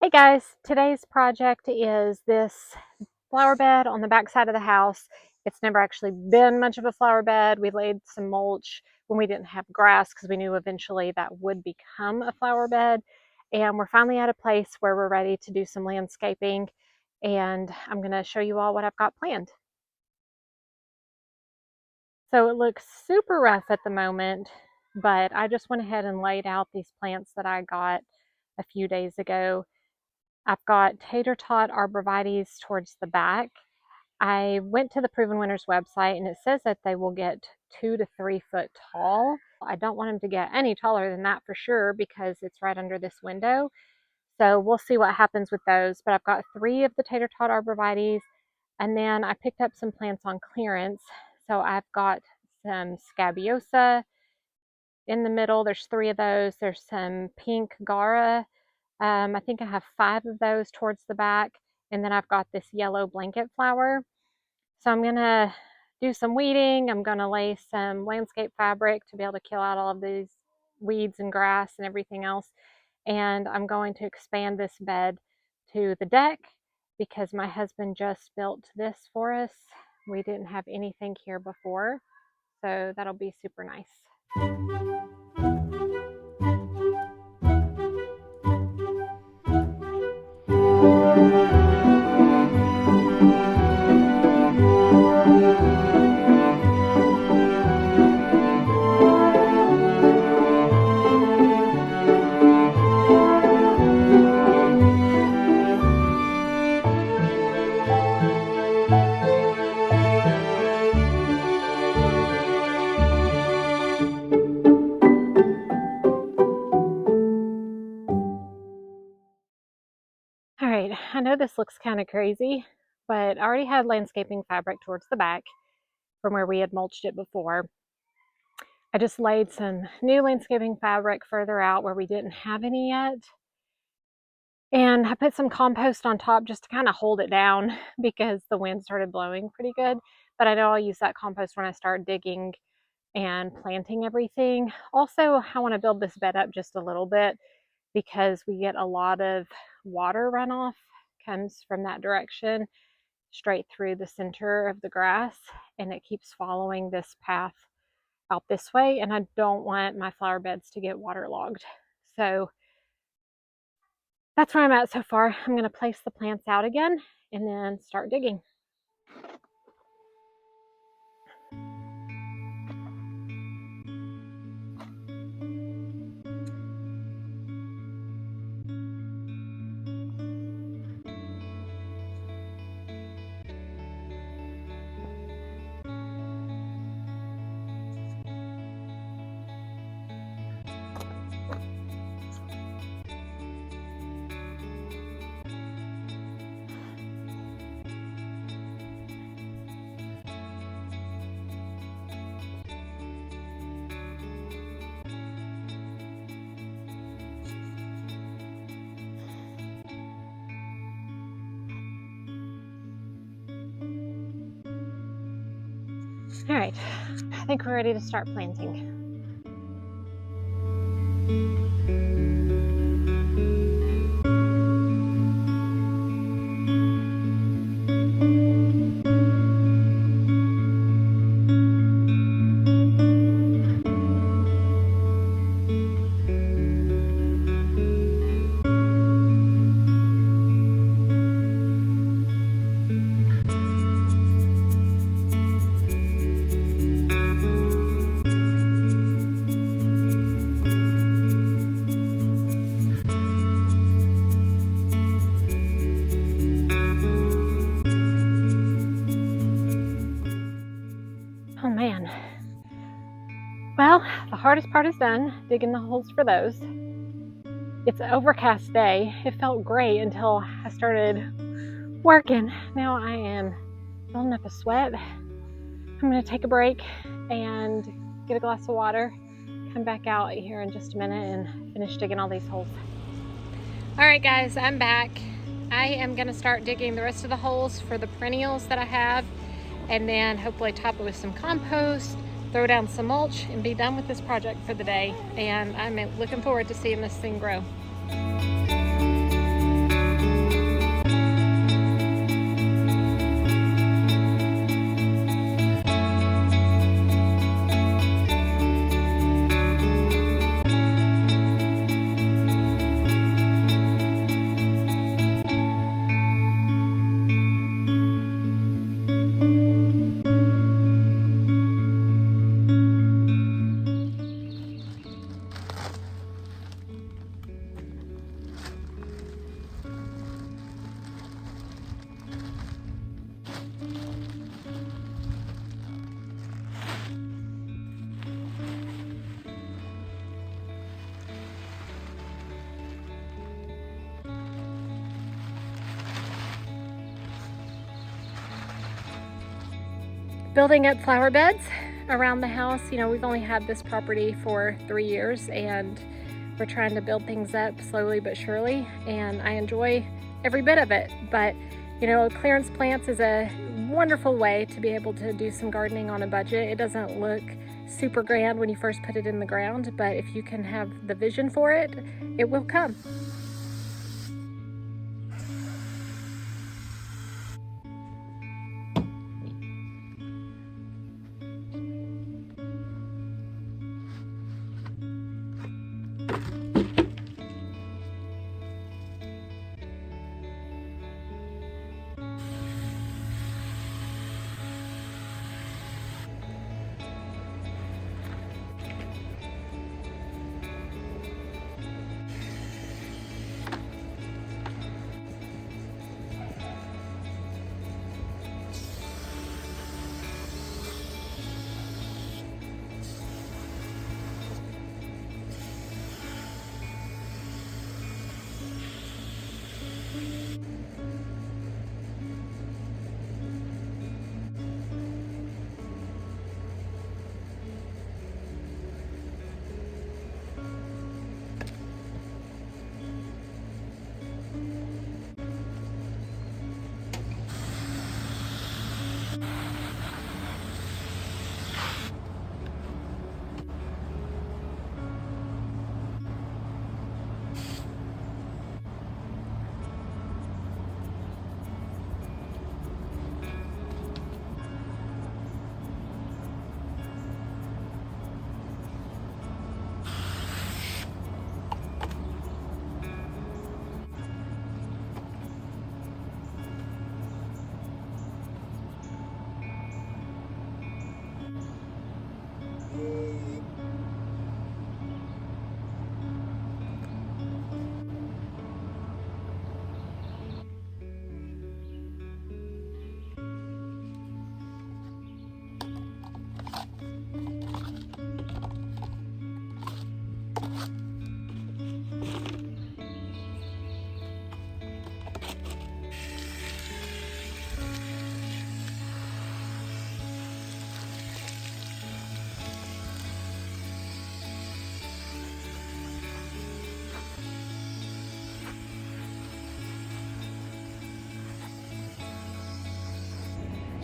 Hey guys, today's project is this flower bed on the back side of the house. It's never actually been much of a flower bed. We laid some mulch when we didn't have grass because we knew eventually that would become a flower bed. And we're finally at a place where we're ready to do some landscaping. And I'm going to show you all what I've got planned. So it looks super rough at the moment, but I just went ahead and laid out these plants that I got a few days ago. I've got Tater Tot arborvitaes towards the back. I went to the Proven Winners website and it says that they will get 2 to 3 foot tall. I don't want them to get any taller than that for sure because it's right under this window. So we'll see what happens with those. But I've got 3 of the Tater Tot arborvitaes, and then I picked up some plants on clearance. So I've got some Scabiosa in the middle. There's 3 of those. There's some pink Gaura. I think I have 5 of those towards the back. And then I've got this yellow blanket flower. So I'm going to do some weeding. I'm going to lay some landscape fabric to be able to kill out all of these weeds and grass and everything else. And I'm going to expand this bed to the deck because my husband just built this for us. We didn't have anything here before, so that'll be super nice. All right, I know this looks kind of crazy, but I already had landscaping fabric towards the back from where we had mulched it before. I just laid some new landscaping fabric further out where we didn't have any yet. And I put some compost on top just to kind of hold it down because the wind started blowing pretty good. But I know I'll use that compost when I start digging and planting everything. Also, I want to build this bed up just a little bit because we get a lot of water runoff comes from that direction straight through the center of the grass, and it keeps following this path out this way, and I don't want my flower beds to get waterlogged. So that's where I'm at so far. I'm going to place the plants out again and then start digging. All right, I think we're ready to start planting. Oh man. Well, the hardest part is done, digging the holes for those. It's an overcast day. It felt great until I started working. Now I am building up a sweat. I'm going to take a break and get a glass of water, come back out here in just a minute and finish digging all these holes. All right guys, I'm back. I am going to start digging the rest of the holes for the perennials that I have, and then hopefully top it with some compost, throw down some mulch, and be done with this project for the day. And I'm looking forward to seeing this thing grow. building up flower beds around the house. You know, we've only had this property for 3 years and we're trying to build things up slowly but surely, and I enjoy every bit of it. But you know, clearance plants is a wonderful way to be able to do some gardening on a budget. It doesn't look super grand when you first put it in the ground, but if you can have the vision for it, it will come.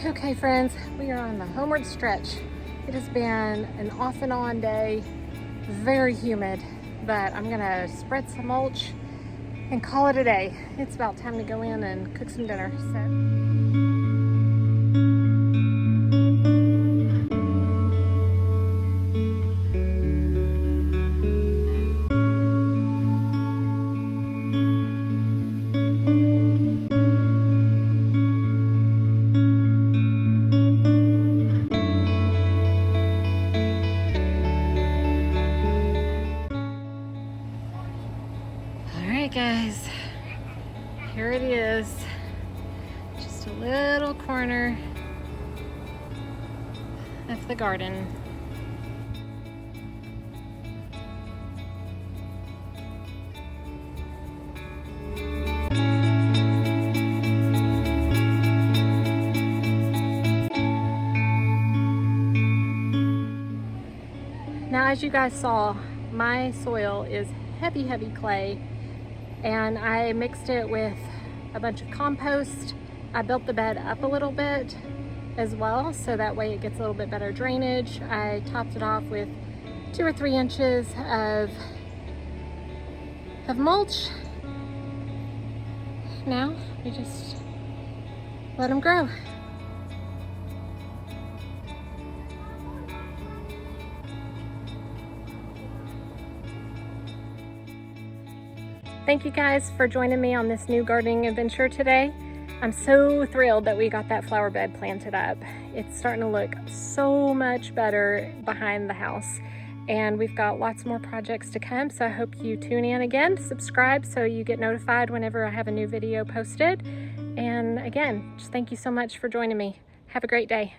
Okay friends, we are on the homeward stretch. It has been an off and on day, very humid, but I'm gonna spread some mulch and call it a day. It's about time to go in and cook some dinner. Alright guys, here it is. Just a little corner of the garden. Now, as you guys saw, my soil is heavy clay, and I mixed it with a bunch of compost. I built the bed up a little bit as well, so that way it gets a little bit better drainage. I topped it off with 2 or 3 inches of mulch. Now we just let them grow. Thank you guys for joining me on this new gardening adventure today. I'm so thrilled that we got that flower bed planted up. It's starting to look so much better behind the house, and we've got lots more projects to come, so I hope you tune in again. Subscribe so you get notified whenever I have a new video posted. And again, just thank you so much for joining me. Have a great day.